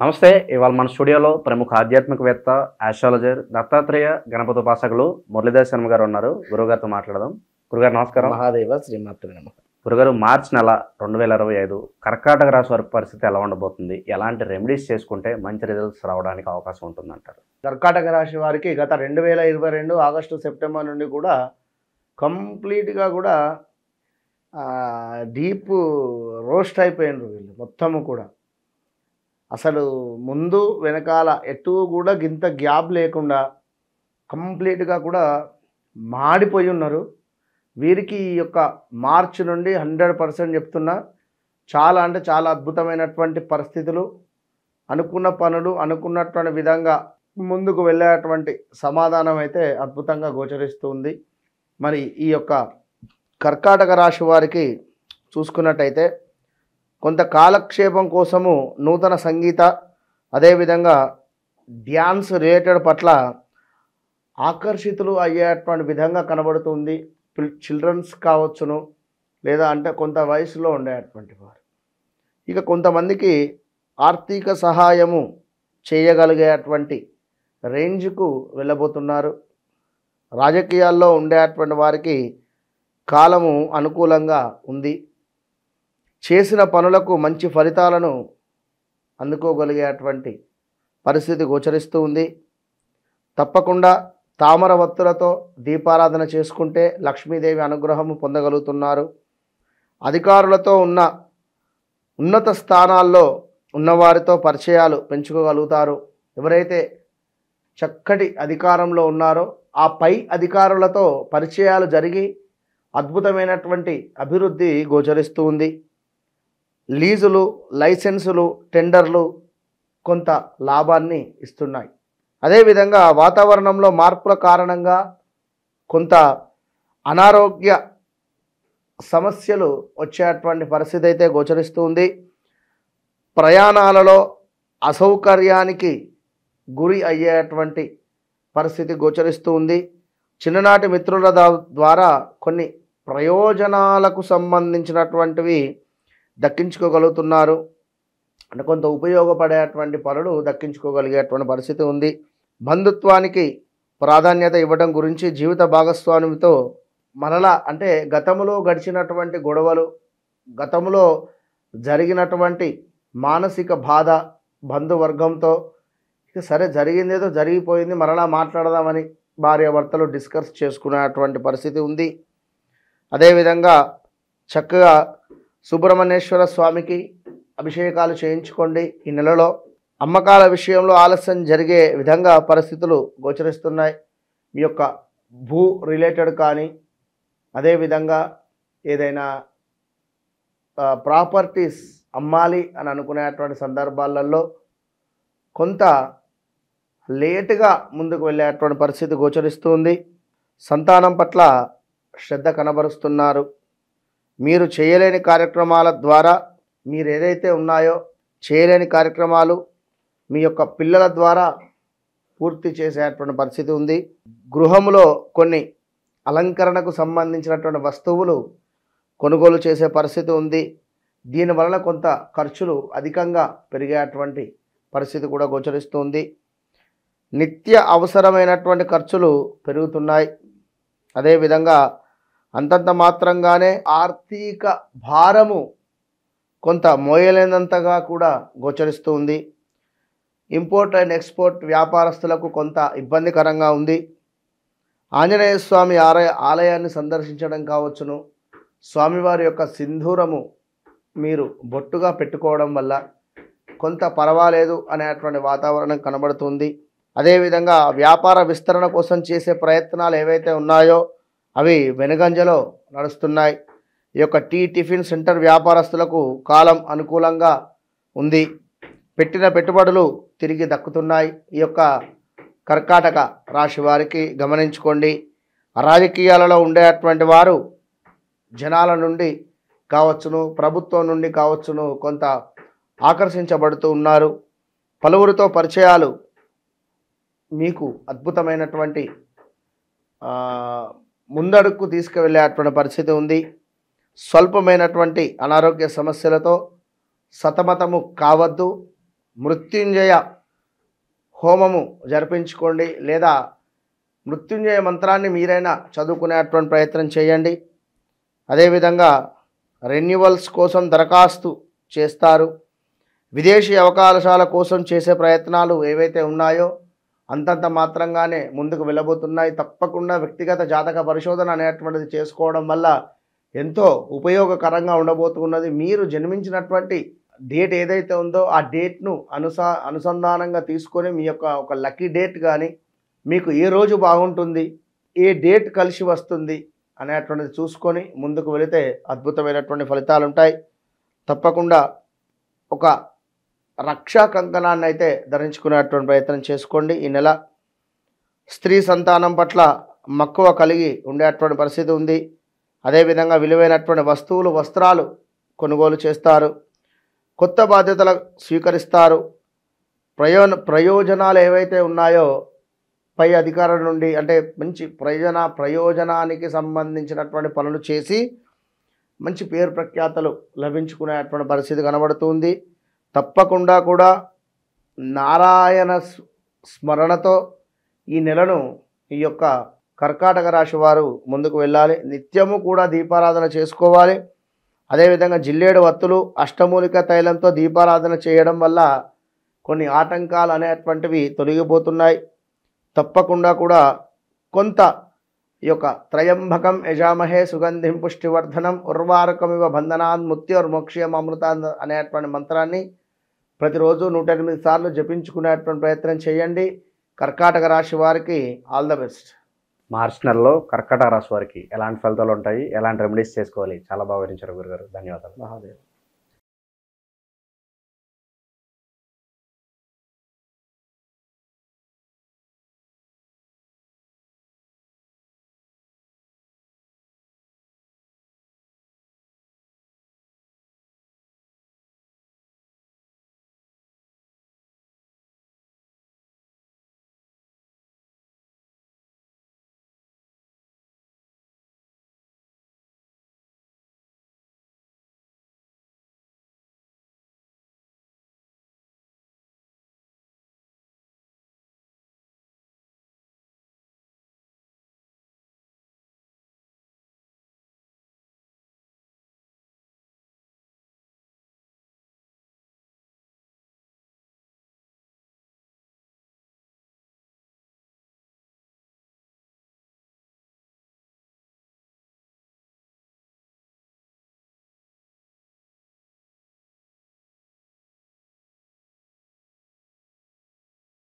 నమస్తే. ఇవాళ మన స్టూడియోలో ప్రముఖ ఆధ్యాత్మికవేత్త, ఆస్ట్రాలజర్, దత్తాత్రేయ గణపతి ఉపాసకులు మురళీధర్ శర్మ గారు ఉన్నారు. గురువుగారితో మాట్లాడదాం. గురుగారు నమస్కారం. మహాదేవ శ్రీమాత్రే నమః. గురుగారు, మార్చి నెల 2025 కర్కాటక రాశి వారి పరిస్థితి ఎలా ఉండబోతుంది? ఎలాంటి రెమెడీస్ చేసుకుంటే మంచి రిజల్ట్స్ రావడానికి అవకాశం ఉంటుందంటారు? కర్కాటక రాశి వారికి గత 2022 ఆగస్టు సెప్టెంబర్ నుండి కూడా కంప్లీట్గా కూడా డీప్ రోస్ట్ అయిపోయినారు వీళ్ళు మొత్తము కూడా. అసలు ముందు వెనకాల ఎటు కూడా గింత గ్యాప్ లేకుండా కంప్లీట్గా కూడా మాడిపోయి ఉన్నారు. వీరికి ఈ యొక్క మార్చి నుండి 100% చెప్తున్నా, చాలా అంటే చాలా అద్భుతమైనటువంటి పరిస్థితులు, అనుకున్న పనులు అనుకున్నటువంటి విధంగా ముందుకు వెళ్ళేటువంటి సమాధానం అయితే అద్భుతంగా గోచరిస్తుంది. మరి ఈ యొక్క కర్కాటక రాశి వారికి చూసుకున్నట్టయితే కొంత కాలక్షేపం కోసము నూతన సంగీత అదేవిధంగా డ్యాన్స్ రిలేటెడ్ పట్ల ఆకర్షితులు అయ్యేటువంటి విధంగా కనబడుతుంది. చిల్డ్రన్స్ కావచ్చును, లేదా అంటే కొంత వయసులో ఉండేటువంటి వారు. ఇక కొంతమందికి ఆర్థిక సహాయము చేయగలిగేటువంటి రేంజ్కు వెళ్ళబోతున్నారు. రాజకీయాల్లో ఉండేటువంటి వారికి కాలము అనుకూలంగా ఉంది. చేసిన పనులకు మంచి ఫలితాలను అందుకోగలిగేటువంటి పరిస్థితి గోచరిస్తూ ఉంది. తప్పకుండా తామర వత్తులతో దీపారాధన చేసుకుంటే లక్ష్మీదేవి అనుగ్రహము పొందగలుగుతున్నారు. అధికారులతో ఉన్నత స్థానాల్లో ఉన్నవారితో పరిచయాలు పెంచుకోగలుగుతారు. ఎవరైతే చక్కటి అధికారంలో ఉన్నారో ఆ పై అధికారులతో పరిచయాలు జరిగి అద్భుతమైనటువంటి అభివృద్ధి గోచరిస్తూ ఉంది. లీజులు, లైసెన్సులు, టెండర్లు కొంత లాభాన్ని ఇస్తున్నాయి. అదేవిధంగా వాతావరణంలో మార్పుల కారణంగా కొంత అనారోగ్య సమస్యలు వచ్చేటువంటి పరిస్థితి అయితే గోచరిస్తూ ఉంది. ప్రయాణాలలో అసౌకర్యానికి గురి అయ్యేటువంటి పరిస్థితి గోచరిస్తూ ఉంది. చిన్ననాటి మిత్రుల ద్వారా కొన్ని ప్రయోజనాలకు సంబంధించినటువంటివి దక్కించుకోగలుగుతున్నారు. అంటే కొంత ఉపయోగపడేటువంటి పనులు దక్కించుకోగలిగేటువంటి పరిస్థితి ఉంది. బంధుత్వానికి ప్రాధాన్యత ఇవ్వడం గురించి జీవిత భాగస్వామితో మరలా అంటే గతంలో గడిచినటువంటి గొడవలు, గతంలో జరిగినటువంటి మానసిక బాధ బంధువర్గంతో ఇక సరే జరిగిందేదో జరిగిపోయింది, మరలా మాట్లాడదామని భార్యాభర్తలు డిస్కస్ చేసుకునేటువంటి పరిస్థితి ఉంది. అదేవిధంగా చక్కగా సుబ్రహ్మణ్యేశ్వర స్వామికి అభిషేకాలు చేయించుకోండి. ఈ నెలలో అమ్మకాల విషయంలో ఆలస్యం జరిగే విధంగా పరిస్థితులు గోచరిస్తున్నాయి. మీ యొక్క భూ రిలేటెడ్ కానీ అదేవిధంగా ఏదైనా ప్రాపర్టీస్ అమ్మాలి అని అనుకునేటువంటి సందర్భాలలో కొంత లేటుగా ముందుకు వెళ్ళేటువంటి పరిస్థితి గోచరిస్తుంది. సంతానం పట్ల శ్రద్ధ కనబరుస్తున్నారు. మీరు చేయలేని కార్యక్రమాల ద్వారా మీరు ఏదైతే ఉన్నాయో చేయలేని కార్యక్రమాలు మీ యొక్క పిల్లల ద్వారా పూర్తి చేసేటువంటి పరిస్థితి ఉంది. గృహంలో కొన్ని అలంకరణకు సంబంధించినటువంటి వస్తువులు కొనుగోలు చేసే పరిస్థితి ఉంది. దీనివలన కొంత ఖర్చులు అధికంగా పెరిగేటువంటి పరిస్థితి కూడా గోచరిస్తుంది. నిత్య అవసరమైనటువంటి ఖర్చులు పెరుగుతున్నాయి. అదేవిధంగా అంతంత మాత్రంగానే ఆర్థిక భారము కొంత మోయలేనంతగా కూడా గోచరిస్తూ ఉంది. ఇంపోర్ట్ అండ్ ఎక్స్పోర్ట్ వ్యాపారస్తులకు కొంత ఇబ్బందికరంగా ఉంది. ఆంజనేయ స్వామి ఆలయాన్ని సందర్శించడం కావచ్చును, స్వామివారి యొక్క సింధూరము మీరు బొట్టుగా పెట్టుకోవడం వల్ల కొంత పర్వాలేదు అనేటువంటి వాతావరణం కనబడుతుంది. అదేవిధంగా వ్యాపార విస్తరణ కోసం చేసే ప్రయత్నాలు ఏవైతే ఉన్నాయో అవి వెనుగంజలో నడుస్తున్నాయి. ఈ యొక్క టిఫిన్ సెంటర్ వ్యాపారస్తులకు కాలం అనుకూలంగా ఉంది. పెట్టిన పెట్టుబడులు తిరిగి దక్కుతున్నాయి. ఈ యొక్క కర్కాటక రాశి వారికి గమనించుకోండి. రాజకీయాలలో ఉండేటువంటి వారు జనాల నుండి కావచ్చును, ప్రభుత్వం నుండి కావచ్చును కొంత ఆకర్షించబడుతూ ఉన్నారు. పలువురితో పరిచయాలు మీకు అద్భుతమైనటువంటి ముందడుగు తీసుకువెళ్ళేటువంటి పరిస్థితి ఉంది. స్వల్పమైనటువంటి అనారోగ్య సమస్యలతో సతమతము కావద్దు. మృత్యుంజయ హోమము జరిపించుకోండి, లేదా మృత్యుంజయ మంత్రాన్ని మీరైనా చదువుకునేటువంటి ప్రయత్నం చేయండి. అదేవిధంగా రెన్యువల్స్ కోసం దరఖాస్తు చేస్తారు. విదేశీ అవకాశాల కోసం చేసే ప్రయత్నాలు ఏవైతే ఉన్నాయో అంతంత మాత్రంగానే ముందుకు వెళ్ళబోతున్నాయి. తప్పకుండా వ్యక్తిగత జాతక పరిశోధన అనేటువంటిది చేసుకోవడం వల్ల ఎంతో ఉపయోగకరంగా ఉండబోతున్నది. మీరు జన్మించినటువంటి డేట్ ఏదైతే ఉందో ఆ డేట్ను అనుసంధానంగా తీసుకొని మీ యొక్క ఒక లక్కీ డేట్ కానీ, మీకు ఏ రోజు బాగుంటుంది, ఏ డేట్ కలిసి వస్తుంది అనేటువంటిది చూసుకొని ముందుకు వెళితే అద్భుతమైనటువంటి ఫలితాలు ఉంటాయి. తప్పకుండా ఒక రక్షా కంకణాన్ని అయితే ధరించుకునేటువంటి ప్రయత్నం చేసుకోండి. ఈ నెల స్త్రీ సంతానం పట్ల మక్కువ కలిగి ఉండేటువంటి పరిస్థితి ఉంది. అదేవిధంగా విలువైనటువంటి వస్తువులు, వస్త్రాలు కొనుగోలు చేస్తారు. కొత్త బాధ్యతలు స్వీకరిస్తారు. ప్రయోజనాలు ఏవైతే ఉన్నాయో పై అధికారుల నుండి, అంటే మంచి ప్రయోజనానికి సంబంధించినటువంటి పనులు చేసి మంచి పేరు ప్రఖ్యాతలు లభించుకునేటువంటి పరిస్థితి కనబడుతుంది. తప్పకుండా కూడా నారాయణ స్మరణతో ఈ నెలను ఈ యొక్క కర్కాటక రాశి వారు ముందుకు వెళ్ళాలి. నిత్యము కూడా దీపారాధన చేసుకోవాలి. అదేవిధంగా జిల్లేడు వత్తులు, అష్టమూలిక తైలంతో దీపారాధన చేయడం వల్ల కొన్ని ఆటంకాలు అనేటువంటివి తొలగిపోతున్నాయి. తప్పకుండా కూడా కొంత ఈ యొక్క త్రయంబకం యజామహే సుగంధిం పుష్టివర్ధనం ఉర్వారకమివ బంధనాన్ ముక్త్యోర్మోక్ష్యం అమృతాన్ అనేటువంటి మంత్రాన్ని ప్రతిరోజు 108 సార్లు జపించుకునేటువంటి ప్రయత్నం చేయండి. కర్కాటక రాశి వారికి ఆల్ ద బెస్ట్. మార్చి నెలలో కర్కాటక రాశి వారికి ఎలాంటి ఫలితాలు ఉంటాయి, ఎలాంటి రెమెడీస్ చేసుకోవాలి, చాలా బాగా వివరించారు గురుగారు. ధన్యవాదాలు. మహాదేవ్.